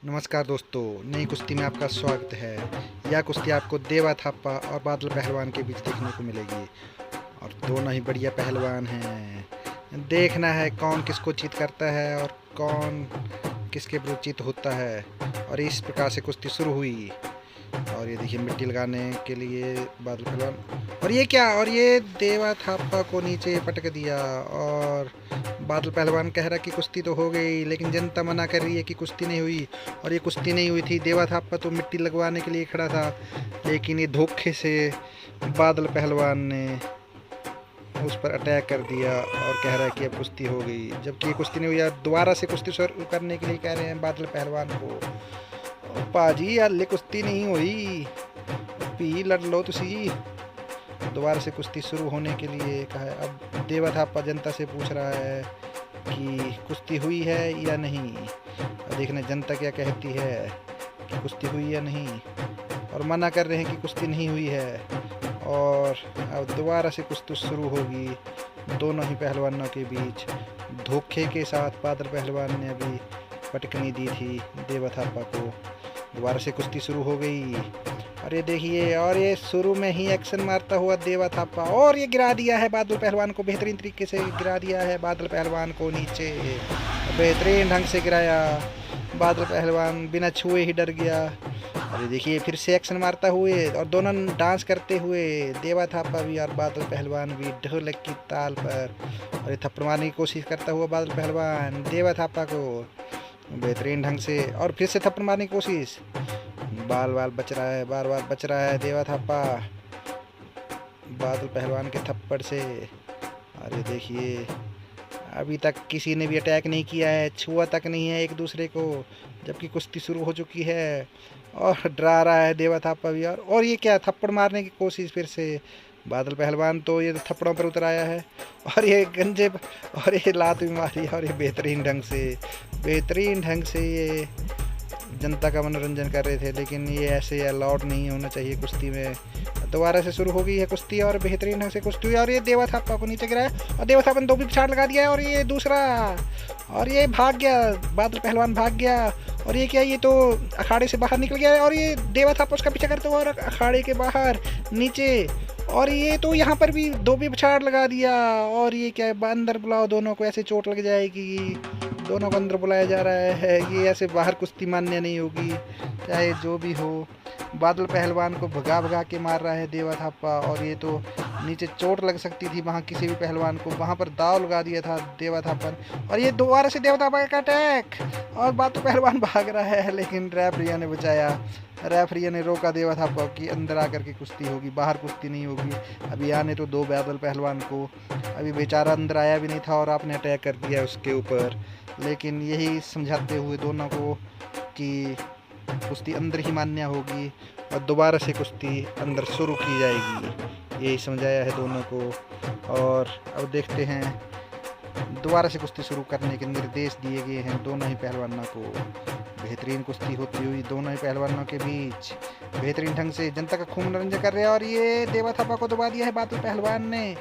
नमस्कार दोस्तों, नई कुश्ती में आपका स्वागत है। यह कुश्ती आपको देवा थापा और बादल पहलवान के बीच देखने को मिलेगी और दोनों ही बढ़िया पहलवान हैं। देखना है कौन किसको जीत करता है और कौन किसके विरुद्ध जीत होता है। और इस प्रकार से कुश्ती शुरू हुई और ये देखिए मिट्टी लगाने के लिए बादल पहलवान और ये क्या, और ये देवा थापा को नीचे पटक दिया। और बादल पहलवान कह रहा कि कुश्ती तो हो गई, लेकिन जनता मना कर रही है कि कुश्ती नहीं हुई। और ये कुश्ती नहीं हुई थी, देवा थापा तो मिट्टी लगवाने के लिए खड़ा था, लेकिन ये धोखे से बादल पहलवान ने उस पर अटैक कर दिया और कह रहा है कि अब कुश्ती हो गई, जबकि ये कुश्ती नहीं हुई। यार दोबारा से कुश्ती शुरू करने के लिए कह रहे हैं बादल पहलवान को। पाजी हाले कुश्ती नहीं हुई, पी लड़ लो तुसी। दोबारा से कुश्ती शुरू होने के लिए कहा है। अब देवा थापा जनता से पूछ रहा है कि कुश्ती हुई है या नहीं। और देखने जनता क्या कहती है कि कुश्ती हुई या नहीं, और मना कर रहे हैं कि कुश्ती नहीं हुई है। और अब दोबारा से कुश्ती शुरू होगी दोनों ही पहलवानों के बीच। धोखे के साथ बादल पहलवान ने अभी पटकनी दी थी देवा थापा को। दोबारा से कुश्ती शुरू हो गई और ये देखिए, और ये शुरू में ही एक्शन मारता हुआ देवा थापा, और ये गिरा दिया है बादल पहलवान को। बेहतरीन तरीके से गिरा दिया है बादल पहलवान को नीचे, बेहतरीन ढंग से गिराया। बादल पहलवान बिना छुए ही डर गया। और ये देखिए फिर से एक्शन मारता हुए और दोनों डांस करते हुए, देवा थापा भी और बादल पहलवान भी ढोलक की ताल पर। और ये थप्पड़ मारने की कोशिश करता हुआ बादल पहलवान देवा थापा को बेहतरीन ढंग से, और फिर से थप्पड़ मारने की कोशिश। बाल बाल बच रहा है, बार बार बच रहा है देवा थापा बादल पहलवान के थप्पड़ से। और ये देखिए अभी तक किसी ने भी अटैक नहीं किया है, छुआ तक नहीं है एक दूसरे को, जबकि कुश्ती शुरू हो चुकी है। और डरा रहा है देवा थापा भी। और ये क्या, थप्पड़ मारने की कोशिश फिर से। बादल पहलवान तो ये थप्पड़ों पर उतर आया है और ये गंजे और ये लात भी मारी। और ये बेहतरीन ढंग से ये जनता का मनोरंजन कर रहे थे, लेकिन ये ऐसे अलाउड नहीं होना चाहिए कुश्ती में। दोबारा से शुरू हो गई है कुश्ती और बेहतरीन ढंग से कुश्ती हुई। और ये देवा थापा को नीचे गिराया और देवा थापा ने 2 भी छाट लगा दिया है। और ये दूसरा, और ये भाग गया, बादल पहलवान भाग गया। और ये क्या, ये तो अखाड़े से बाहर निकल गया है। और ये देवा थापा उसका पीछा करते हुए और अखाड़े के बाहर नीचे। और ये तो यहाँ पर भी 2 भी छाट लगा दिया। और ये क्या है, अंदर बुलाओ, दोनों को ऐसे चोट लग जाएगी। दोनों को अंदर बुलाया जा रहा है, ये ऐसे बाहर कुश्ती मान्य नहीं होगी। चाहे जो भी हो, बादल पहलवान को भगा भगा के मार रहा है देवा थापा। और ये तो नीचे चोट लग सकती थी वहाँ किसी भी पहलवान को, वहाँ पर दाव लगा दिया था देवा थापा ने। और ये दोबारा से देवा थापा का अटैक और बादल पहलवान भाग रहा है, लेकिन रेफरिया ने बचाया। रेफरिया ने रोका देवा थापा की अंदर आकर के कुश्ती होगी, बाहर कुश्ती नहीं होगी। अभी आने तो दो बादल पहलवान को, अभी बेचारा अंदर आया भी नहीं था और आपने अटैक कर दिया उसके ऊपर। लेकिन यही समझाते हुए दोनों को कि कुश्ती अंदर ही मान्य होगी और दोबारा से कुश्ती अंदर शुरू की जाएगी, यही समझाया है दोनों को। और अब देखते हैं, दोबारा से कुश्ती शुरू करने के निर्देश दिए गए हैं दोनों ही पहलवानों को। बेहतरीन कुश्ती होती हुई दोनों ही पहलवानों के बीच, बेहतरीन ढंग से जनता का खूब मनोरंजन कर रहे हैं। और ये देवा थापा को दबा दिया है बादल पहलवान ने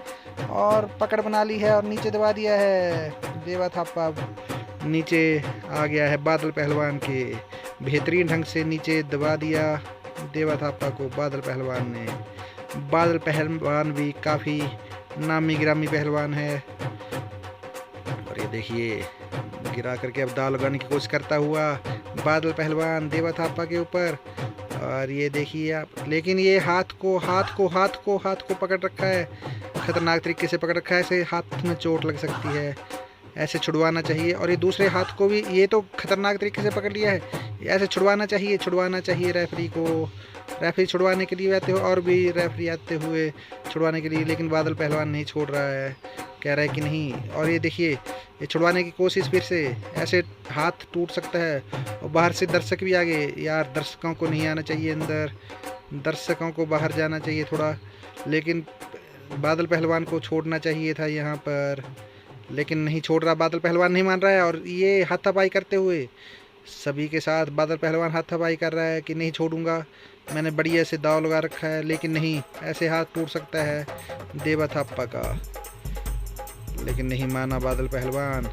और पकड़ बना ली है और नीचे दबा दिया है। देवा थापा नीचे आ गया है बादल पहलवान के, बेहतरीन ढंग से नीचे दबा दिया देवा थापा को बादल पहलवान ने। बादल पहलवान भी काफ़ी नामी गिरामी पहलवान है। और ये देखिए गिरा करके अब दाव लगाने की कोशिश करता हुआ बादल पहलवान देवा थापा के ऊपर। और ये देखिए आप, लेकिन ये हाथ को पकड़ रखा है, खतरनाक तरीके से पकड़ रखा है। ऐसे हाथ में चोट लग सकती है, ऐसे छुड़वाना चाहिए। और ये दूसरे हाथ को भी ये तो खतरनाक तरीके से पकड़ लिया है, ऐसे छुड़वाना चाहिए रेफरी को। रेफरी छुड़वाने के लिए आते हो और भी रेफरी आते हुए छुड़वाने के लिए, लेकिन बादल पहलवान नहीं छोड़ रहा है, कह रहा है कि नहीं। और ये देखिए ये छुड़वाने की कोशिश फिर से, ऐसे हाथ टूट सकता है। और बाहर से दर्शक भी आ गए, यार दर्शकों को नहीं आना चाहिए अंदर, दर्शकों को बाहर जाना चाहिए थोड़ा। लेकिन बादल पहलवान को छोड़ना चाहिए था यहाँ पर, लेकिन नहीं छोड़ रहा, बादल पहलवान नहीं मान रहा है। और ये हाथापाई करते हुए सभी के साथ बादल पहलवान हाथापाई कर रहा है कि नहीं छोड़ूंगा, मैंने बढ़िया से दाव लगा रखा है। लेकिन नहीं, ऐसे हाथ टूट सकता है देवा थापा का, लेकिन नहीं माना बादल पहलवान।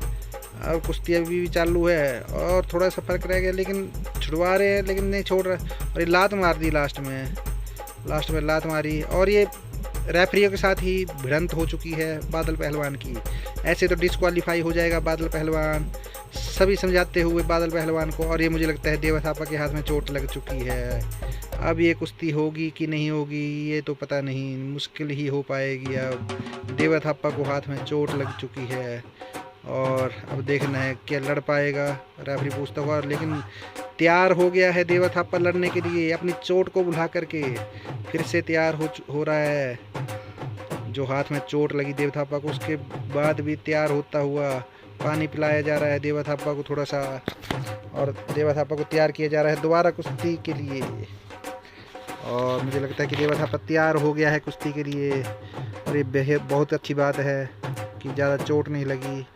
अब कुश्ती अभी भी चालू है और थोड़ा सा फर्क रह गया, लेकिन छुड़वा रहे हैं लेकिन नहीं छोड़ रहा। और ये लात मार दी लास्ट में लात मारी, और ये रेफरियों के साथ ही भिड़ंत हो चुकी है बादल पहलवान की। ऐसे तो डिस्क्वालीफाई हो जाएगा बादल पहलवान, सभी समझाते हुए बादल पहलवान को। और ये मुझे लगता है देवा थापा के हाथ में चोट लग चुकी है। अब ये कुश्ती होगी कि नहीं होगी ये तो पता नहीं, मुश्किल ही हो पाएगी। अब देवा थापा को हाथ में चोट लग चुकी है और अब देखना है क्या लड़ पाएगा, रेफरी पूछता हुआ। लेकिन तैयार हो गया है देवा थापा लड़ने के लिए, अपनी चोट को भुला करके फिर से तैयार हो रहा है। जो हाथ में चोट लगी देवा थापा को, उसके बाद भी तैयार होता हुआ पानी पिलाया जा रहा है देवा थापा को थोड़ा सा, और देवा थापा को तैयार किया जा रहा है दोबारा कुश्ती के लिए। और मुझे लगता है कि देवा थापा तैयार हो गया है कुश्ती के लिए, और ये बहुत अच्छी बात है कि ज़्यादा चोट नहीं लगी।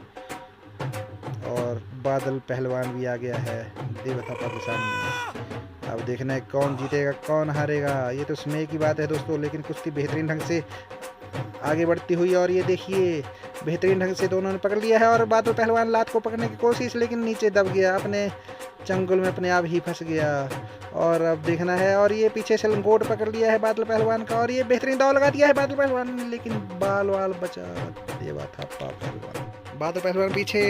और बादल पहलवान भी आ गया है देवा थापा के सामने। अब देखना है कौन जीतेगा कौन हारेगा, ये तो समय की बात है दोस्तों। लेकिन कुश्ती बेहतरीन ढंग से आगे बढ़ती हुई, और ये देखिए बेहतरीन ढंग से दोनों ने पकड़ लिया है। और बादल पहलवान लात को पकड़ने की कोशिश, लेकिन नीचे दब गया, अपने चंगुल में अपने आप ही फंस गया। और अब देखना है, और ये पीछे से लंगोट पकड़ लिया है बादल पहलवान का, और ये बेहतरीन दाव लगा दिया है बादल पहलवान ने, लेकिन बाल वाल बचा देवा थापा पहलवान। बादल पहलवान पीछे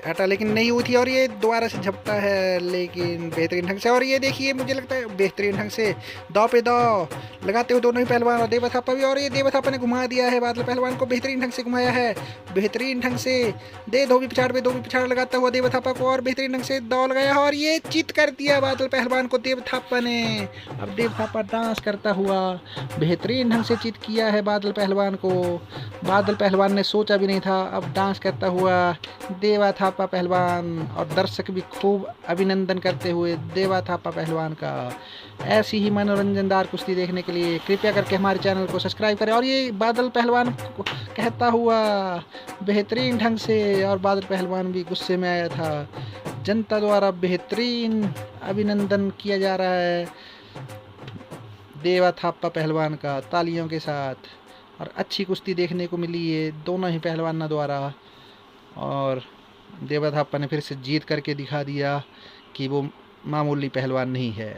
हटा लेकिन नहीं हुई थी, और ये दोबारा से झपटा है लेकिन बेहतरीन ढंग से। और ये देखिए मुझे लगता है बेहतरीन ढंग से दाव पे दाव लगाते हुए दोनों ही पहलवान, और देवा थापा भी। और ये देवा थापा ने घुमा दिया है बादल पहलवान को, बेहतरीन ढंग से घुमाया है, बेहतरीन ढंग से दे धोबी पिछाड़ पे धोबी पिछाड़ लगाता हुआ देवा थापा को, और बेहतरीन ढंग से दाव लगाया है। और ये चित कर दिया बादल पहलवान को देवा थापा ने। अब देवा थापा डांस करता हुआ बेहतरीन ढंग से चित किया है बादल पहलवान को। बादल पहलवान ने सोचा भी नहीं था, अब डांस करता हुआ देवा थापा पहलवान, और दर्शक भी खूब अभिनंदन करते हुए देवा थापा पहलवान का। ऐसी ही मनोरंजनदार कुश्ती देखने के लिए कृपया करके हमारे चैनल को सब्सक्राइब करें। और ये बादल पहलवान को कहता हुआ बेहतरीन ढंग से, और बादल पहलवान भी गुस्से में आया था। जनता द्वारा बेहतरीन अभिनंदन किया जा रहा है देवा थापा पहलवान का तालियों के साथ। और अच्छी कुश्ती देखने को मिली है दोनों ही पहलवानों द्वारा, और देवा थापा ने फिर से जीत करके दिखा दिया कि वो मामूली पहलवान नहीं है।